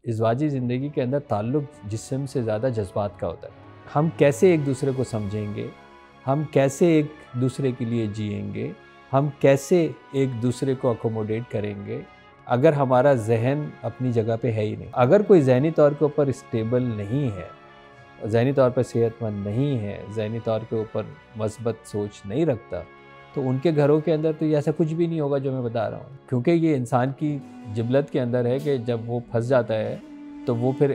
ازدواجی زندگی کے اندر تعلق جسم سے زیادہ جذبات کا ہوتا ہے۔ ہم کیسے ایک دوسرے کو سمجھیں گے، ہم کیسے ایک دوسرے کے لیے جئیں گے، ہم کیسے ایک دوسرے کو اکوموڈیٹ کریں گے اگر ہمارا ذہن اپنی جگہ پہ ہے ہی نہیں۔ اگر کوئی ذہنی طور کے اوپر اسٹیبل نہیں ہے، ذہنی طور پر صحت مند نہیں ہے، ذہنی طور کے اوپر مثبت سوچ نہیں رکھتا، تو ان کے گھروں کے اندر تو یہ ایسا کچھ بھی نہیں ہوگا جو میں بتا رہا ہوں، کیونکہ یہ انسان کی جبلت کے اندر ہے کہ جب وہ پھنس جاتا ہے تو وہ پھر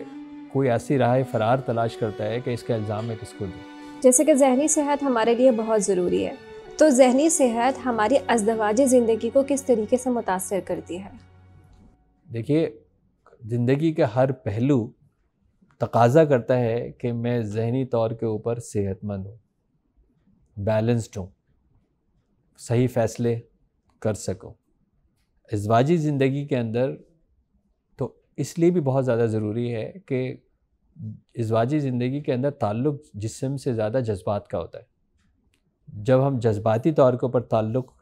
کوئی ایسی راہ فرار تلاش کرتا ہے کہ اس کا الزام میں کس کو دوں۔ جیسے کہ ذہنی صحت ہمارے لیے بہت ضروری ہے، تو ذہنی صحت ہماری ازدواجی زندگی کو کس طریقے سے متاثر کرتی ہے؟ دیکھیے، زندگی کا ہر پہلو تقاضا کرتا ہے کہ میں ذہنی طور کے اوپر صحت مند ہوں، بیلنسڈ ہوں، صحیح فیصلے کر سکوں۔ ازدواجی زندگی کے اندر تو اس لیے بھی بہت زیادہ ضروری ہے کہ ازدواجی زندگی کے اندر تعلق جسم سے زیادہ جذبات کا ہوتا ہے۔ جب ہم جذباتی طور کے اوپر تعلق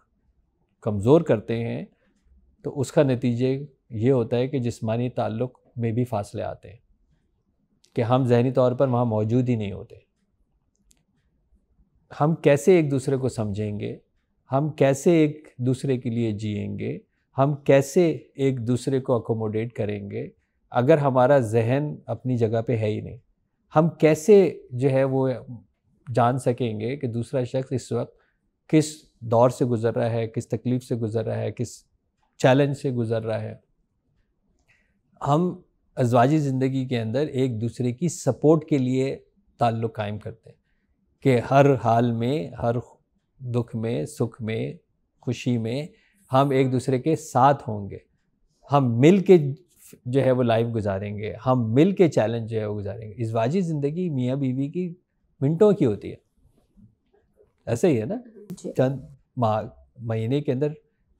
کمزور کرتے ہیں تو اس کا نتیجہ یہ ہوتا ہے کہ جسمانی تعلق میں بھی فاصلے آتے ہیں، کہ ہم ذہنی طور پر وہاں موجود ہی نہیں ہوتے۔ ہم کیسے ایک دوسرے کو سمجھیں گے، ہم کیسے ایک دوسرے کے لیے جئیں گے، ہم کیسے ایک دوسرے کو اکوموڈیٹ کریں گے اگر ہمارا ذہن اپنی جگہ پہ ہے ہی نہیں۔ ہم کیسے جو ہے وہ جان سکیں گے کہ دوسرا شخص اس وقت کس دور سے گزر رہا ہے، کس تکلیف سے گزر رہا ہے، کس چیلنج سے گزر رہا ہے۔ ہم ازدواجی زندگی کے اندر ایک دوسرے کی سپورٹ کے لیے تعلق قائم کرتے ہیں کہ ہر حال میں، ہر دکھ میں، سکھ میں، خوشی میں ہم ایک دوسرے کے ساتھ ہوں گے، ہم مل کے جو ہے وہ لائف گزاریں گے، ہم مل کے چیلنج جو ہے وہ گزاریں گے۔ ازدواجی زندگی میاں بیوی کی منٹوں کی ہوتی ہے، ایسے ہی ہے نا، چند مہینے کے اندر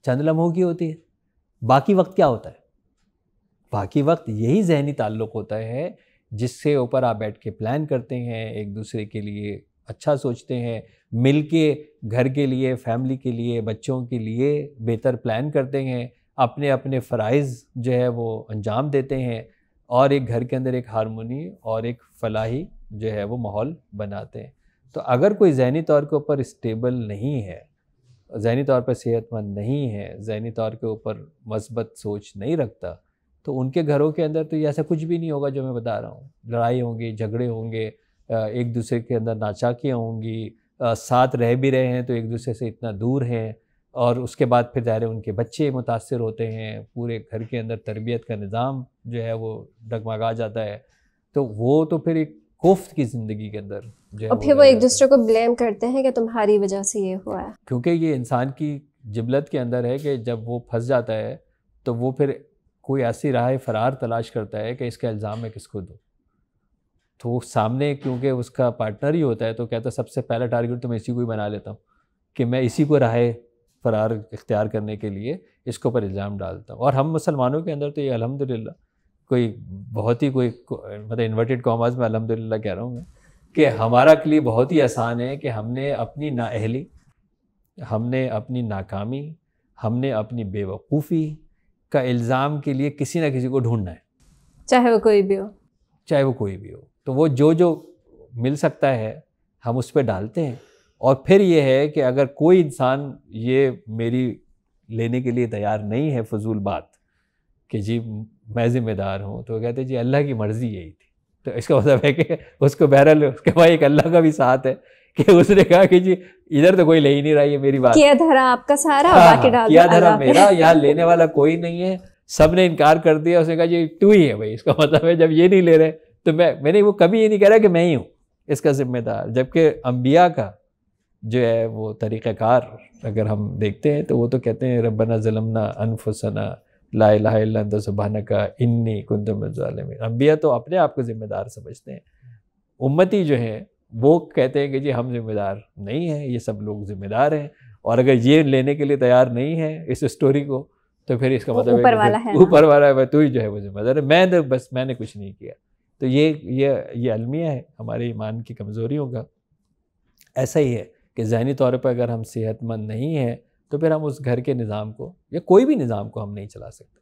چند لمحوں کی ہوتی ہے۔ باقی وقت کیا ہوتا ہے؟ باقی وقت یہی ذہنی تعلق ہوتا ہے جس سے اوپر آپ بیٹھ کے پلان کرتے ہیں، ایک دوسرے کے لیے اچھا سوچتے ہیں، مل کے گھر کے لیے، فیملی کے لیے، بچوں کے لیے بہتر پلان کرتے ہیں، اپنے اپنے فرائض جو ہے وہ انجام دیتے ہیں، اور ایک گھر کے اندر ایک ہارمونی اور ایک فلاحی جو ہے وہ ماحول بناتے ہیں۔ تو اگر کوئی ذہنی طور کے اوپر اسٹیبل نہیں ہے، ذہنی طور پر صحت مند نہیں ہے، ذہنی طور کے اوپر مثبت سوچ نہیں رکھتا، تو ان کے گھروں کے اندر تو یہ ایسا کچھ بھی نہیں ہوگا جو میں بتا رہا ہوں۔ لڑائی ہوں گی، جھگڑے ہوں گے، ایک دوسرے کے اندر ناچاکیاں ہوں گی، ساتھ رہ بھی رہے ہیں تو ایک دوسرے سے اتنا دور ہیں، اور اس کے بعد پھر ظاہر ان کے بچے متاثر ہوتے ہیں، پورے گھر کے اندر تربیت کا نظام جو ہے وہ ڈگمگا جاتا ہے۔ تو وہ تو پھر ایک کوفت کی زندگی کے اندر جو ہے، اور پھر وہ ایک دوسرے کو بلیم کرتے ہیں کہ تمہاری وجہ سے یہ ہوا ہے، کیونکہ یہ انسان کی جبلت کے اندر ہے کہ جب وہ پھنس جاتا ہے تو وہ پھر کوئی ایسی راہ فرار تلاش کرتا ہے کہ اس کا الزام میں کس کو دوں۔ تو وہ سامنے کیونکہ اس کا پارٹنر ہی ہوتا ہے تو کہتا ہے سب سے پہلا ٹارگیٹ تو میں اسی کو ہی بنا لیتا ہوں کہ میں اسی کو راہ فرار اختیار کرنے کے لیے اس کے اوپر الزام ڈالتا ہوں۔ اور ہم مسلمانوں کے اندر تو یہ الحمدللہ کوئی بہت ہی کوئی مطلب انورٹڈ کاماز میں الحمدللہ کہہ رہا ہوں میں کہ ہمارا کے لیے بہت ہی آسان ہے کہ ہم نے اپنی نااہلی، ہم نے اپنی ناکامی، ہم نے اپنی بے وقوفی کا الزام کے لیے کسی نہ کسی کو ڈھونڈنا ہے، چاہے وہ کوئی بھی ہو، چاہے وہ کوئی بھی ہو۔ تو وہ جو مل سکتا ہے ہم اس پہ ڈالتے ہیں، اور پھر یہ ہے کہ اگر کوئی انسان یہ میری لینے کے لیے تیار نہیں ہے فضول بات کہ جی میں ذمہ دار ہوں، تو وہ کہتے ہیں جی اللہ کی مرضی یہی تھی۔ تو اس کا مطلب ہے کہ اس کو بہرحال اس کے بعد ایک اللہ کا بھی ساتھ ہے کہ اس نے کہا کہ جی ادھر تو کوئی لے ہی نہیں رہا، یہ میری بات کیا دھرا آپ کا سارا، باقی ڈال دو کیا دھرا اللہ پہ۔ میرا، یہاں لینے والا کوئی نہیں ہے، سب نے انکار کر دیا۔ اس نے کہا جی تو ہی ہے بھائی، اس کا مطلب ہے جب یہ نہیں لے رہے تو میں نے وہ کبھی یہ نہیں کہہ رہا کہ میں ہی ہوں اس کا ذمہ دار۔ جبکہ انبیاء کا جو ہے وہ طریقہ کار اگر ہم دیکھتے ہیں تو وہ تو کہتے ہیں ربنا ظلمنا انفسنا لا الہ الا انت سبحانک انی کنت من الظالمین۔ انبیاء تو اپنے آپ کو ذمہ دار سمجھتے ہیں، امتی جو ہیں وہ کہتے ہیں کہ جی ہم ذمہ دار نہیں ہیں، یہ سب لوگ ذمہ دار ہیں، اور اگر یہ لینے کے لیے تیار نہیں ہے اس اسٹوری کو تو پھر اس کا مطلب اوپر والا ہے، اوپر والا ہے، تو ہی جو ہے وہ ذمہ دار ہے، میں نے کچھ نہیں کیا۔ تو یہ المیہ ہے ہمارے ایمان کی کمزوریوں کا۔ ایسا ہی ہے کہ ذہنی طور پر اگر ہم صحت مند نہیں ہیں تو پھر ہم اس گھر کے نظام کو یا کوئی بھی نظام کو ہم نہیں چلا سکتے۔